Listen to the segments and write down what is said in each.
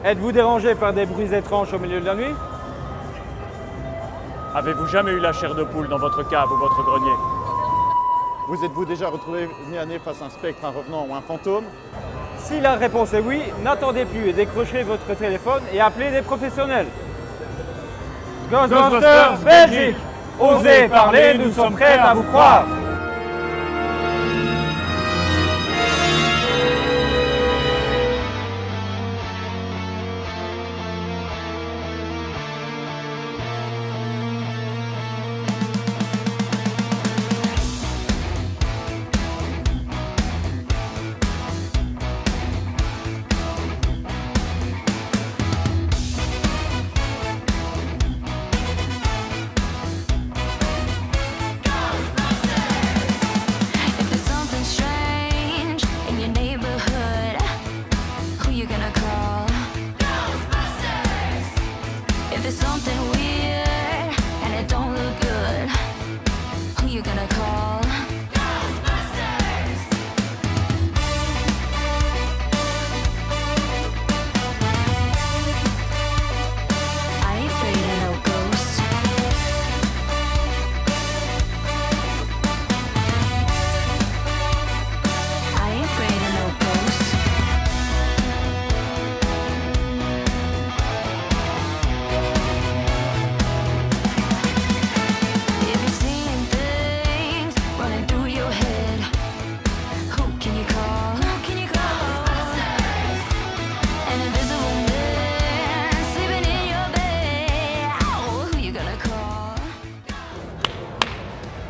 Êtes-vous dérangé par des bruits étranges au milieu de la nuit? Avez-vous jamais eu la chair de poule dans votre cave ou votre grenier? Vous êtes-vous déjà retrouvé nez à nez face à un spectre, un revenant ou un fantôme? Si la réponse est oui, n'attendez plus et décrochez votre téléphone et appelez des professionnels. Ghostbusters Belgique! Osez parler, nous sommes prêts à vous croire!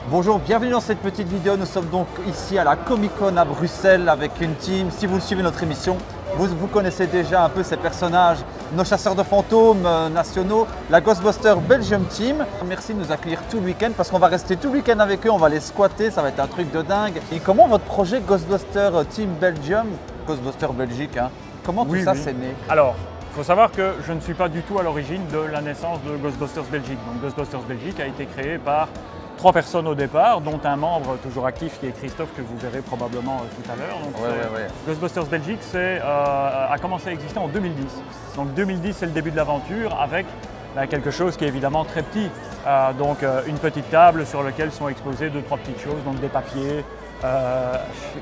Bonjour, bienvenue dans cette petite vidéo. Nous sommes donc ici à la Comic Con à Bruxelles avec une team. Si vous suivez notre émission, vous connaissez déjà un peu ces personnages, nos chasseurs de fantômes nationaux, la Ghostbusters Belgium Team. Merci de nous accueillir tout le week-end parce qu'on va rester tout le week-end avec eux, on va les squatter, ça va être un truc de dingue. Et comment votre projet Ghostbusters Team Belgium, Ghostbusters Belgique, hein, comment tout ça s'est né? Alors, il faut savoir que je ne suis pas du tout à l'origine de la naissance de Ghostbusters Belgique. Donc Ghostbusters Belgique a été créé par 3 personnes au départ, dont un membre toujours actif qui est Christophe, que vous verrez probablement tout à l'heure. Ghostbusters Belgique a commencé à exister en 2010. Donc 2010, c'est le début de l'aventure avec quelque chose qui est évidemment très petit. Une petite table sur laquelle sont exposées 2-3 petites choses, donc des papiers,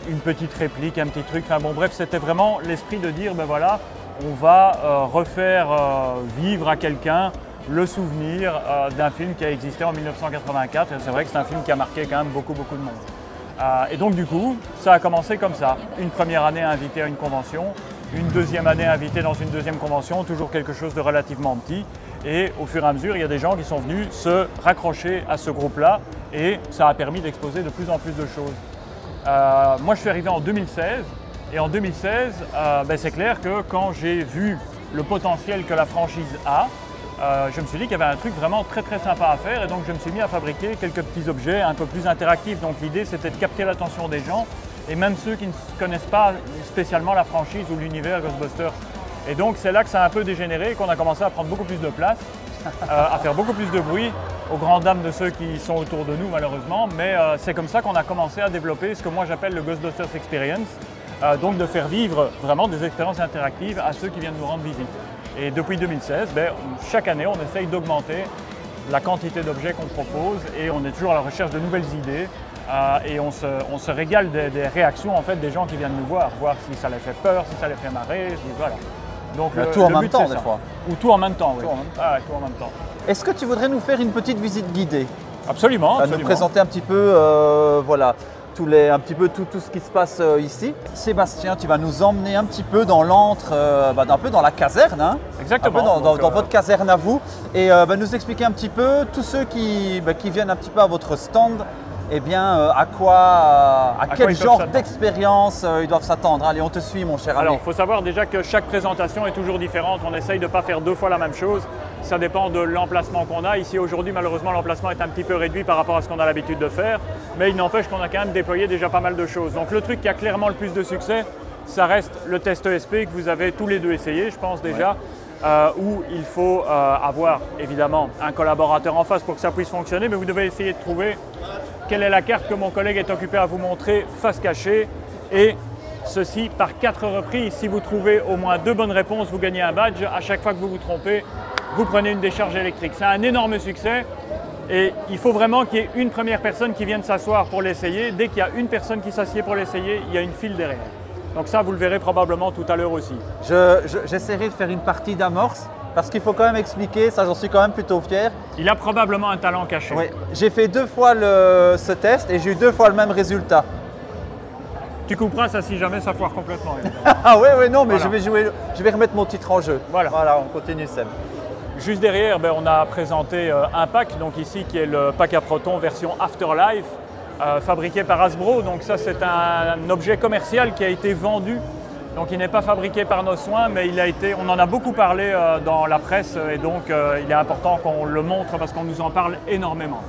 une petite réplique, un petit truc. Enfin bon, bref, c'était vraiment l'esprit de dire, ben voilà, on va refaire vivre à quelqu'un le souvenir d'un film qui a existé en 1984. Et c'est vrai que c'est un film qui a marqué quand même beaucoup de monde. Et donc du coup, ça a commencé comme ça. Une première année invité à une convention, une deuxième année invité dans une deuxième convention, toujours quelque chose de relativement petit. Et au fur et à mesure, il y a des gens qui sont venus se raccrocher à ce groupe-là et ça a permis d'exposer de plus en plus de choses. Moi, je suis arrivé en 2016 et en 2016, c'est clair que quand j'ai vu le potentiel que la franchise a, je me suis dit qu'il y avait un truc vraiment très sympa à faire et donc je me suis mis à fabriquer quelques petits objets un peu plus interactifs. Donc l'idée c'était de capter l'attention des gens et même ceux qui ne connaissent pas spécialement la franchise ou l'univers Ghostbusters. Et donc c'est là que ça a un peu dégénéré et qu'on a commencé à prendre beaucoup plus de place, à faire beaucoup plus de bruit, aux grandes dames de ceux qui sont autour de nous malheureusement. Mais c'est comme ça qu'on a commencé à développer ce que moi j'appelle le Ghostbusters Experience, donc de faire vivre vraiment des expériences interactives à ceux qui viennent nous rendre visite. Et depuis 2016, chaque année, on essaye d'augmenter la quantité d'objets qu'on propose et on est toujours à la recherche de nouvelles idées et on se régale des réactions en fait, des gens qui viennent nous voir si ça les fait peur, si ça les fait marrer, voilà. Donc tout en même temps des fois. Ou tout en même temps, oui. Tout en même temps. Est-ce que tu voudrais nous faire une petite visite guidée? Absolument. Nous présenter un petit peu, voilà. Un petit peu tout ce qui se passe ici. Sébastien, tu vas nous emmener un petit peu dans l'antre, un peu dans la caserne, hein. Exactement. Un peu dans votre caserne à vous, et nous expliquer un petit peu tous ceux qui viennent un petit peu à votre stand, à quel genre d'expérience ils doivent s'attendre. Allez, on te suit mon cher ami. Alors, il faut savoir déjà que chaque présentation est toujours différente. On essaye de ne pas faire 2 fois la même chose. Ça dépend de l'emplacement qu'on a. Ici, aujourd'hui, malheureusement, l'emplacement est un petit peu réduit par rapport à ce qu'on a l'habitude de faire. Mais il n'empêche qu'on a quand même déployé déjà pas mal de choses. Donc, le truc qui a clairement le plus de succès, ça reste le test ESP que vous avez tous les deux essayé, je pense déjà. Où il faut avoir évidemment un collaborateur en face pour que ça puisse fonctionner. Mais vous devez essayer de trouver quelle est la carte que mon collègue est occupé à vous montrer face cachée et ceci par 4 reprises. Si vous trouvez au moins 2 bonnes réponses, vous gagnez un badge. À chaque fois que vous vous trompez, vous prenez une décharge électrique. C'est un énorme succès et il faut vraiment qu'il y ait une première personne qui vienne s'asseoir pour l'essayer. Dès qu'il y a une personne qui s'assied pour l'essayer, il y a une file derrière. Donc ça, vous le verrez probablement tout à l'heure aussi. J'essaierai de faire une partie d'amorce parce qu'il faut quand même expliquer, ça j'en suis quand même plutôt fier. Il a probablement un talent caché. Oui, j'ai fait 2 fois ce test et j'ai eu 2 fois le même résultat. Tu couperas ça si jamais ça foire complètement. Ah oui, non, mais Voilà. je vais remettre mon titre en jeu. Voilà. Voilà, on continue Seb. Juste derrière, on a présenté un pack, donc ici qui est le pack à protons version Afterlife, fabriqué par Hasbro. Donc ça c'est un objet commercial qui a été vendu. Donc il n'est pas fabriqué par nos soins, mais on en a beaucoup parlé dans la presse et donc il est important qu'on le montre parce qu'on nous en parle énormément.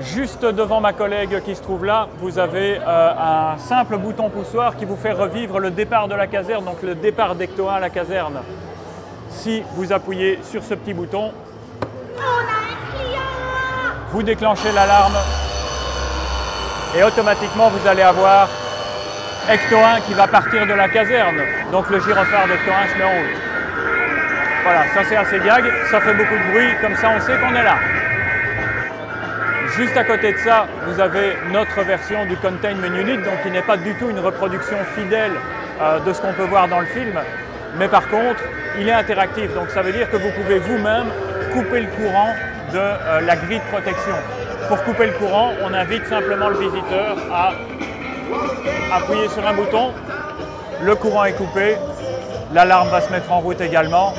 Juste devant ma collègue qui se trouve là, vous avez un simple bouton poussoir qui vous fait revivre le départ de la caserne, donc le départ d'Ecto-1 à la caserne. Si vous appuyez sur ce petit bouton, vous déclenchez l'alarme et automatiquement vous allez avoir Ecto-1 qui va partir de la caserne. Donc le gyrophare d'Ecto-1 se met en route. Voilà, ça c'est assez gag, ça fait beaucoup de bruit, comme ça on sait qu'on est là. Juste à côté de ça, vous avez notre version du Containment Unit, donc qui n'est pas du tout une reproduction fidèle de ce qu'on peut voir dans le film. Mais par contre, il est interactif, donc ça veut dire que vous pouvez vous-même couper le courant de la grille de protection. Pour couper le courant, on invite simplement le visiteur à appuyer sur un bouton, le courant est coupé, l'alarme va se mettre en route également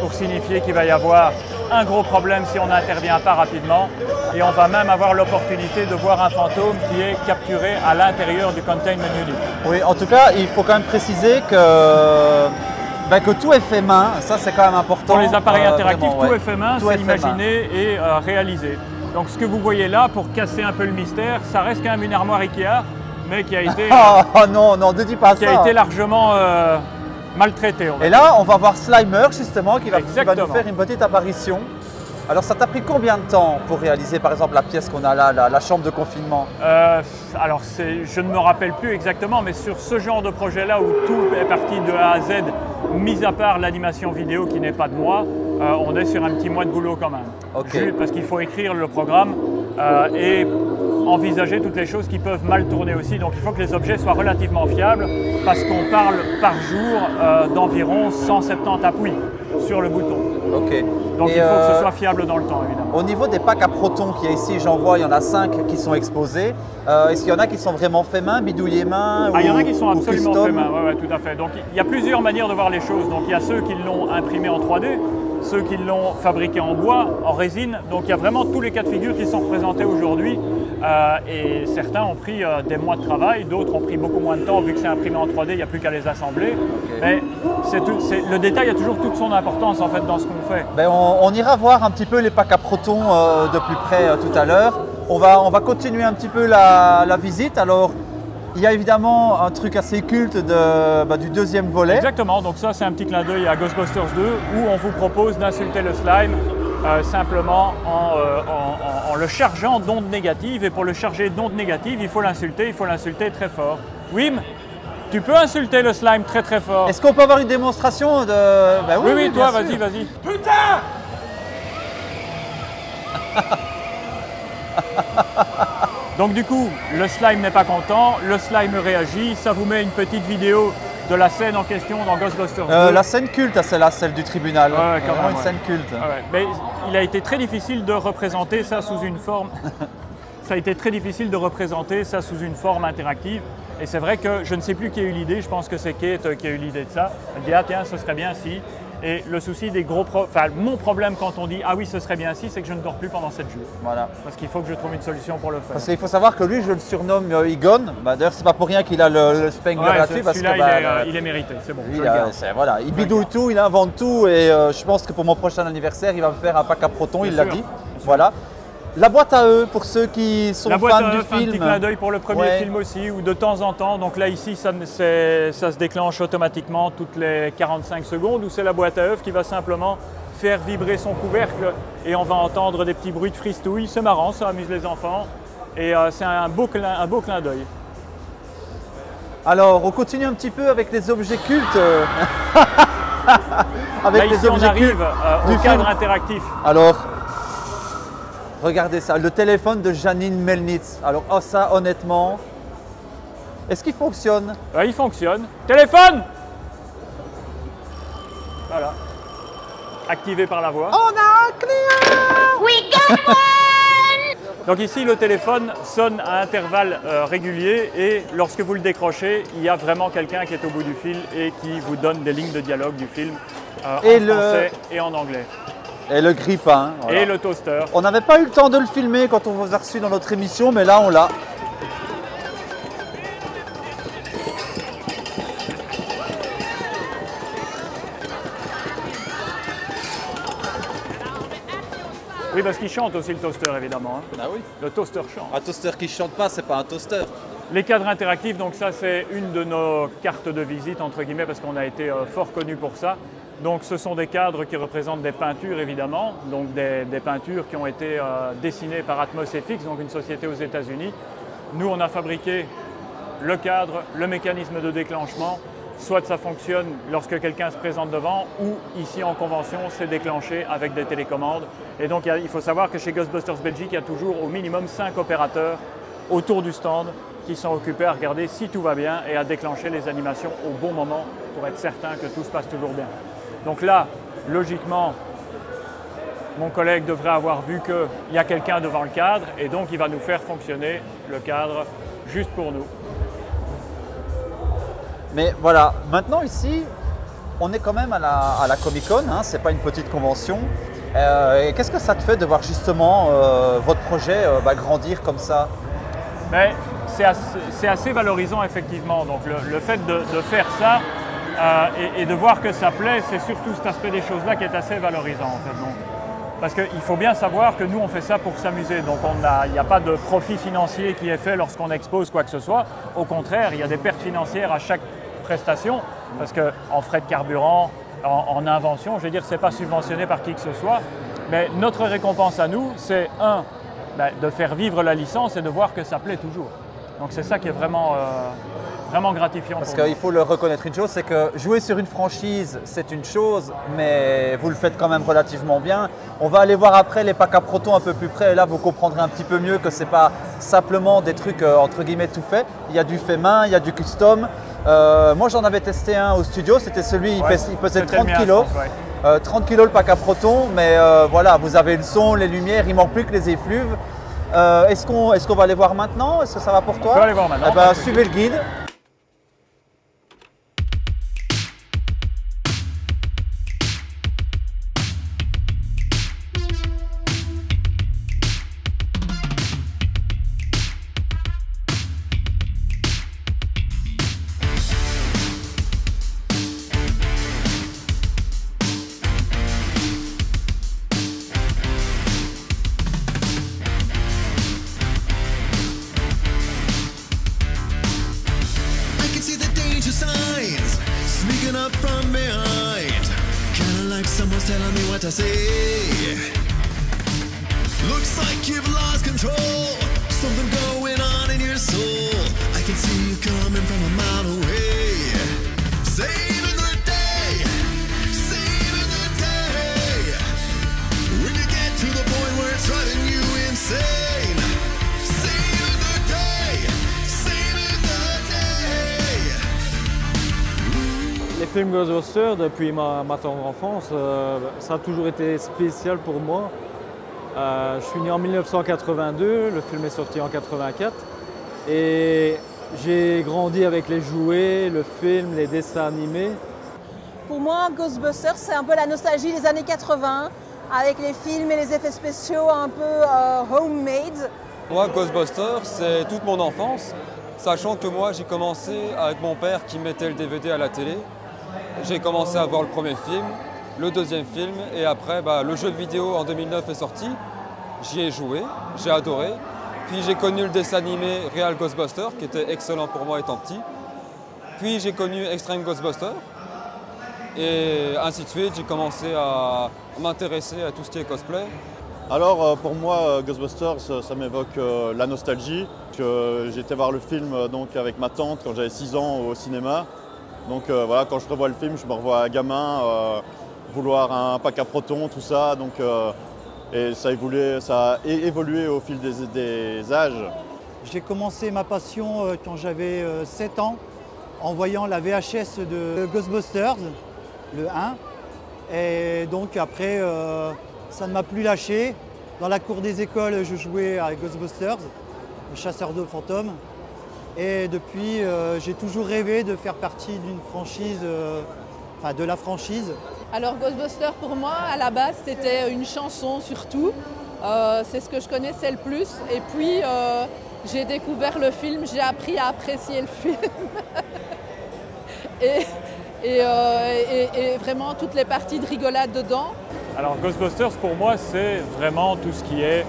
pour signifier qu'il va y avoir un gros problème si on n'intervient pas rapidement et on va même avoir l'opportunité de voir un fantôme qui est capturé à l'intérieur du Containment Unit. Oui, en tout cas, il faut quand même préciser que tout est fait main, ça c'est quand même important. Pour les appareils interactifs, vraiment, tout est fait main, c'est imaginé et réalisé. Donc ce que vous voyez là, pour casser un peu le mystère, ça reste quand même une armoire Ikea, mais qui a été, non, ne dis pas qui ça. a été largement maltraité. Et là, on va voir Slimer justement qui va nous Exactement. faire une petite apparition. Alors ça t'a pris combien de temps pour réaliser par exemple la pièce qu'on a là, la chambre de confinement? Alors je ne me rappelle plus exactement, mais sur ce genre de projet-là où tout est parti de A à Z, mis à part l'animation vidéo qui n'est pas de moi, on est sur un petit mois de boulot quand même. Okay. Parce qu'il faut écrire le programme et envisager toutes les choses qui peuvent mal tourner aussi. Donc il faut que les objets soient relativement fiables parce qu'on parle par jour d'environ 170 appuis sur le bouton. Okay. Donc il faut que ce soit fiable dans le temps évidemment. Au niveau des packs à protons qu'il y a ici, j'en vois, il y en a 5 qui sont exposés. Est-ce qu'il y en a qui sont vraiment faits main, bidouillés main Il y en a qui sont absolument custom? faits main, ouais, tout à fait. Donc il y a plusieurs manières de voir les choses. Donc il y a ceux qui l'ont imprimé en 3D, ceux qui l'ont fabriqué en bois, en résine. Donc il y a vraiment tous les cas de figure qui sont représentés aujourd'hui. Et certains ont pris des mois de travail, d'autres ont pris beaucoup moins de temps. Vu que c'est imprimé en 3D, il n'y a plus qu'à les assembler. Okay. Mais le détail a toujours toute son importance en fait dans ce qu'on fait. Ben on ira voir un petit peu les packs à protons de plus près tout à l'heure. On va continuer un petit peu la visite. Alors, il y a évidemment un truc assez culte du deuxième volet. Exactement, donc ça c'est un petit clin d'œil à Ghostbusters 2 où on vous propose d'insulter le slime simplement en le chargeant d'ondes négatives. Et pour le charger d'ondes négatives, il faut l'insulter très fort. Wim, tu peux insulter le slime très très fort. Est-ce qu'on peut avoir une démonstration de... Ben oui, toi, vas-y. Putain! Donc du coup, le slime n'est pas content, le slime réagit, ça vous met une petite vidéo de la scène en question dans Ghostbusters 2. La scène culte, celle-là, celle du tribunal. Ouais, quand même, une scène culte. Ouais. Mais il a été très difficile de représenter ça sous une forme... ça a été très difficile de représenter ça sous une forme interactive. Et c'est vrai que je ne sais plus qui a eu l'idée, je pense que c'est Kate qui a eu l'idée de ça. Elle dit, ah tiens, ce serait bien si... Et le souci des mon problème quand on dit « Ah oui, ce serait bien si », c'est que je ne dors plus pendant 7 jours. Voilà. Parce qu'il faut que je trouve une solution pour le faire. Parce qu'il faut savoir que lui, je le surnomme Egon. D'ailleurs, c'est pas pour rien qu'il a le Spengler là-dessus. Celui-là, il est mérité, c'est bon. Il bidouille tout, il invente tout. Et je pense que pour mon prochain anniversaire, il va me faire un pack à protons, il l'a dit. Voilà. La boîte à eux, pour ceux qui sont fans du film. La boîte à eux, un petit clin d'œil pour le premier film aussi, où de temps en temps, donc là ici, ça se déclenche automatiquement toutes les 45 secondes, où c'est la boîte à œufs qui va simplement faire vibrer son couvercle et on va entendre des petits bruits de fristouille. C'est marrant, ça amuse les enfants et c'est un beau clin d'œil. Alors, on continue un petit peu avec les objets cultes. Là, ici, on arrive au cadre interactif. Alors, regardez ça, le téléphone de Janine Melnitz. Alors, oh, ça, honnêtement, est-ce qu'il fonctionne? Il fonctionne. Téléphone! Voilà. Activé par la voix. On a un client! We got one! Donc ici, le téléphone sonne à intervalles réguliers et lorsque vous le décrochez, il y a vraiment quelqu'un qui est au bout du fil et qui vous donne des lignes de dialogue du film en français et en anglais. Et le grille-pain. Voilà. Et le toaster. On n'avait pas eu le temps de le filmer quand on vous a reçu dans notre émission, mais là, on l'a. Oui, parce qu'il chante aussi le toaster, évidemment. Hein. Ah oui. Le toaster chante. Un toaster qui ne chante pas, c'est pas un toaster. Les cadres interactifs, donc ça c'est une de nos cartes de visite, entre guillemets, parce qu'on a été fort connu pour ça. Donc ce sont des cadres qui représentent des peintures, évidemment, donc des peintures qui ont été dessinées par Atmos FX, donc une société aux États-Unis. Nous, on a fabriqué le cadre, le mécanisme de déclenchement. Soit ça fonctionne lorsque quelqu'un se présente devant, ou ici en convention, c'est déclenché avec des télécommandes. Et donc il faut savoir que chez Ghostbusters Belgique, il y a toujours au minimum 5 opérateurs autour du stand qui sont occupés à regarder si tout va bien et à déclencher les animations au bon moment pour être certain que tout se passe toujours bien. Donc là, logiquement, mon collègue devrait avoir vu qu'il y a quelqu'un devant le cadre et donc il va nous faire fonctionner le cadre juste pour nous. Mais voilà, maintenant ici, on est quand même à la Comic-Con, hein, c'est pas une petite convention. Et qu'est-ce que ça te fait de voir justement votre projet grandir comme ça? C'est assez valorisant effectivement. Donc le fait de faire ça et de voir que ça plaît, c'est surtout cet aspect des choses-là qui est assez valorisant en fait. Donc, parce qu'il faut bien savoir que nous on fait ça pour s'amuser. Donc il n'y a pas de profit financier qui est fait lorsqu'on expose quoi que ce soit. Au contraire, il y a des pertes financières à chaque prestation, parce qu'en frais de carburant, en invention, je veux dire, ce n'est pas subventionné par qui que ce soit, mais notre récompense à nous, c'est de faire vivre la licence et de voir que ça plaît toujours. Donc c'est ça qui est vraiment gratifiant. Parce qu'il faut le reconnaître une chose, c'est que jouer sur une franchise, c'est une chose, mais vous le faites quand même relativement bien. On va aller voir après les packs à proton un peu plus près, et là vous comprendrez un petit peu mieux que ce n'est pas simplement des trucs entre guillemets tout fait. Il y a du fait main, il y a du custom. Moi j'en avais testé un au studio, c'était celui, il pesait 30 kg. 30 kg le pack à proton, mais voilà, vous avez le son, les lumières, il ne manque plus que les effluves. Est-ce qu'on va aller voir maintenant? Est-ce que ça va pour toi? On va aller voir maintenant. Eh ben, suivez le guide. Up from behind, kinda like someone's telling me what to say. Looks like you've lost control, something going on in your soul. I can see you coming from a mile away. Saving the day, saving the day. When you get to the point where it's driving you insane. Saving the day, saving the day. Les films Ghostbusters, depuis ma tendre enfance, ça a toujours été spécial pour moi. Je suis né en 1982, le film est sorti en 84 et j'ai grandi avec les jouets, le film, les dessins animés. Pour moi, Ghostbusters, c'est un peu la nostalgie des années 80 avec les films et les effets spéciaux un peu homemade. Moi, Ghostbusters, c'est toute mon enfance, sachant que moi, j'ai commencé avec mon père qui mettait le DVD à la télé. J'ai commencé à voir le premier film, le deuxième film, et après, le jeu vidéo en 2009 est sorti. J'y ai joué, j'ai adoré. Puis j'ai connu le dessin animé Real Ghostbusters, qui était excellent pour moi étant petit. Puis j'ai connu Extreme Ghostbusters. Et ainsi de suite, j'ai commencé à m'intéresser à tout ce qui est cosplay. Alors pour moi, Ghostbusters, ça m'évoque la nostalgie. J'étais voir le film donc, avec ma tante quand j'avais 6 ans au cinéma. Donc voilà, quand je revois le film, je me revois gamin, vouloir un pack à protons, tout ça. Donc, et ça a évolué au fil des âges. J'ai commencé ma passion quand j'avais 7 ans en voyant la VHS de Ghostbusters, le 1. Et donc après, ça ne m'a plus lâché. Dans la cour des écoles, je jouais à Ghostbusters, le chasseur de fantômes. Et depuis, j'ai toujours rêvé de faire partie d'une franchise, de la franchise. Alors Ghostbusters pour moi, à la base, c'était une chanson surtout. C'est ce que je connaissais le plus. Et puis, j'ai découvert le film, j'ai appris à apprécier le film. et vraiment toutes les parties de rigolade dedans. Alors Ghostbusters pour moi c'est vraiment tout ce qui est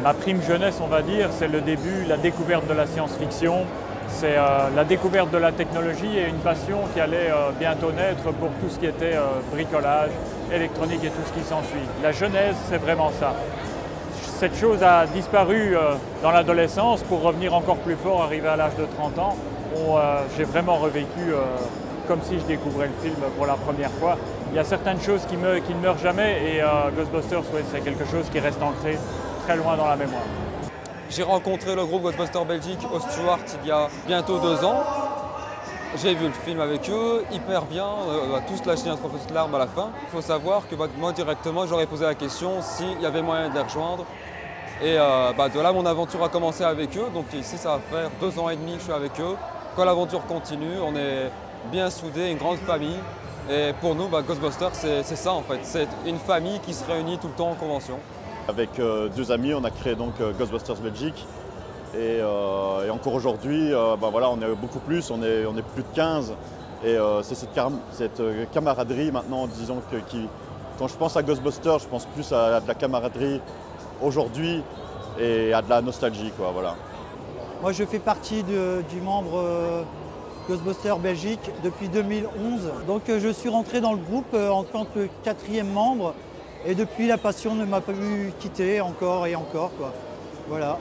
ma prime jeunesse on va dire, c'est le début, la découverte de la science-fiction, c'est la découverte de la technologie et une passion qui allait bientôt naître pour tout ce qui était bricolage, électronique et tout ce qui s'ensuit. La genèse c'est vraiment ça. Cette chose a disparu dans l'adolescence pour revenir encore plus fort, arrivé à l'âge de 30 ans. J'ai vraiment revécu comme si je découvrais le film pour la première fois. Il y a certaines choses qui ne meurent jamais et Ghostbusters, ouais, c'est quelque chose qui reste ancré très loin dans la mémoire. J'ai rencontré le groupe Ghostbusters Belgique au Stuart il y a bientôt 2 ans. J'ai vu le film avec eux, hyper bien, on a tous lâché notre petite larme à la fin. Il faut savoir que moi directement, j'aurais posé la question s'il y avait moyen de les rejoindre. Et de là, mon aventure a commencé avec eux. Donc ici, ça va faire 2 ans et demi que je suis avec eux. Quand l'aventure continue, on est bien soudés, une grande famille. Et pour nous, Ghostbusters, c'est ça en fait. C'est une famille qui se réunit tout le temps en convention. Avec 2 amis, on a créé donc Ghostbusters Belgique. Et encore aujourd'hui, voilà, on est beaucoup plus, on est plus de 15. Et c'est cette camaraderie maintenant, disons, quand je pense à Ghostbusters, je pense plus à de la camaraderie aujourd'hui et à de la nostalgie, quoi, voilà. Moi, je fais partie du membre Ghostbusters Belgique depuis 2011. Donc, je suis rentré dans le groupe en tant que 4e membre. Et depuis, la passion ne m'a pas pu quitter encore et encore, quoi. Voilà.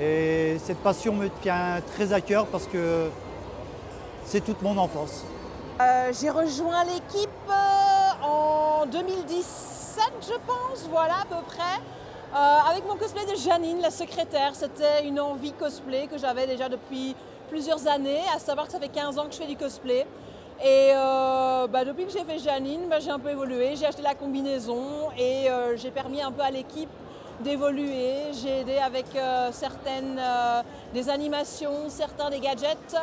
Et cette passion me tient très à cœur parce que c'est toute mon enfance. J'ai rejoint l'équipe en 2017, je pense, voilà à peu près. Avec mon cosplay de Janine, la secrétaire. C'était une envie cosplay que j'avais déjà depuis plusieurs années, à savoir que ça fait 15 ans que je fais du cosplay. Et depuis que j'ai fait Janine, j'ai un peu évolué, j'ai acheté la combinaison et j'ai permis un peu à l'équipe d'évoluer. J'ai aidé avec certaines des animations, certains des gadgets.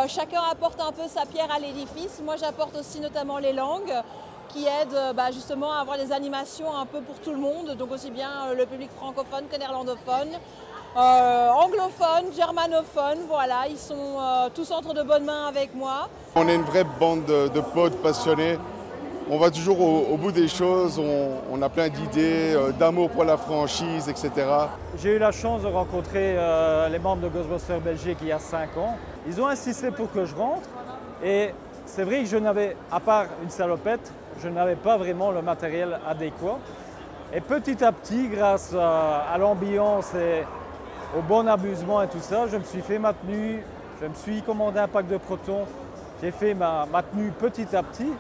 Chacun apporte un peu sa pierre à l'édifice. Moi, j'apporte aussi notamment les langues qui aident justement à avoir des animations un peu pour tout le monde, donc aussi bien le public francophone que néerlandophone. Anglophones, germanophones, voilà, ils sont tous entre de bonnes mains avec moi. On est une vraie bande de potes passionnés. On va toujours au bout des choses, on a plein d'idées, d'amour pour la franchise, etc. J'ai eu la chance de rencontrer les membres de Ghostbusters Belgique il y a 5 ans. Ils ont insisté pour que je rentre et c'est vrai que je n'avais, à part une salopette, je n'avais pas vraiment le matériel adéquat. Et petit à petit, grâce à l'ambiance et au bon amusement et tout ça, je me suis fait ma tenue, je me suis commandé un pack de protons, j'ai fait ma tenue petit à petit.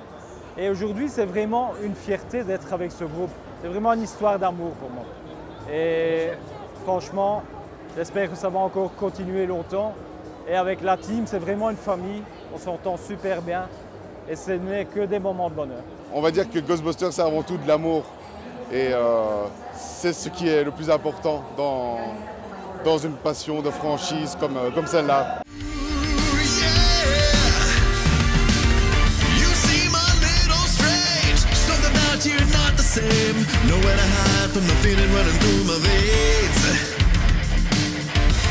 Et aujourd'hui, c'est vraiment une fierté d'être avec ce groupe. C'est vraiment une histoire d'amour pour moi. Et franchement, j'espère que ça va encore continuer longtemps. Et avec la team, c'est vraiment une famille, on s'entend super bien. Et ce n'est que des moments de bonheur. On va dire que Ghostbusters, c'est avant tout de l'amour. Et c'est ce qui est le plus important dans une passion de franchise comme celle-là. Nowhere to hide from the feeling running through my veins.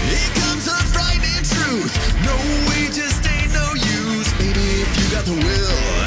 Here comes a frightening truth. No way just ain't no use. Baby, if you got the will.